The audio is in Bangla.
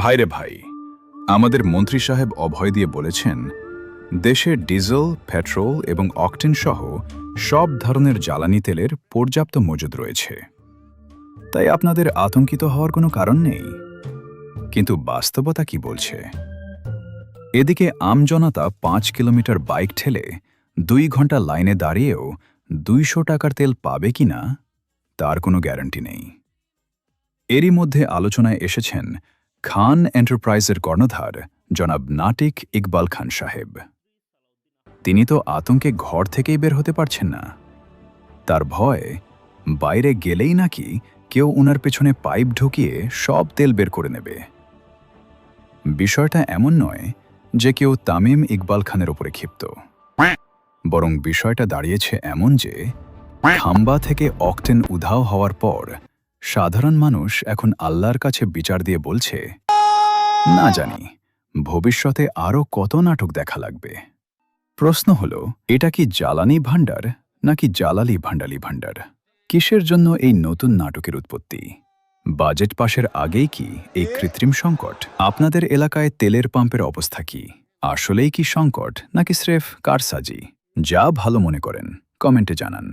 ভাইরে ভাই, আমাদের মন্ত্রী সাহেব অভয় দিয়ে বলেছেন দেশে ডিজেল, পেট্রোল এবং অকটেন সহ সব ধরনের জ্বালানি তেলের পর্যাপ্ত মজুদ রয়েছে। তাই আপনাদের আতঙ্কিত হওয়ার কোনো কারণ নেই। কিন্তু বাস্তবতা কি বলছে? এদিকে আমজনতা ৫ কিলোমিটার বাইক ঠেলে ২ ঘন্টা লাইনে দাঁড়িয়েও ২০০ টাকার তেল পাবে কিনা তার কোনো গ্যারান্টি নেই। এরই মধ্যে আলোচনায় এসেছেন খান এন্টারপ্রাইজের কর্ণধার জনাব নাটিক ইকবাল খান সাহেব। তিনি তো আতঙ্কে ঘর থেকেই বের হতে পারছেন না। তার ভয়, বাইরে গেলেই নাকি কেউ উনার পেছনে পাইপ ঢুকিয়ে সব তেল বের করে নেবে। বিষয়টা এমন নয় যে কেউ তামিম ইকবাল খানের ওপরে ক্ষিপ্ত, বরং বিষয়টা দাঁড়িয়েছে এমন যে খাম্বা থেকে অকটেন উধাও হওয়ার পর সাধারণ মানুষ এখন আল্লাহর কাছে বিচার দিয়ে বলছে, না জানি ভবিষ্যতে আরও কত নাটক দেখা লাগবে। প্রশ্ন হল, এটা কি জ্বালানি ভাণ্ডার নাকি জালালি ভাণ্ডালি ভাণ্ডার? কিসের জন্য এই নতুন নাটকের উৎপত্তি? বাজেট পাশের আগেই কি এই কৃত্রিম সংকট? আপনাদের এলাকায় তেলের পাম্পের অবস্থা কি? আসলেই কি সংকট নাকি স্রেফ কারসাজি? যা ভালো মনে করেন কমেন্টে জানান।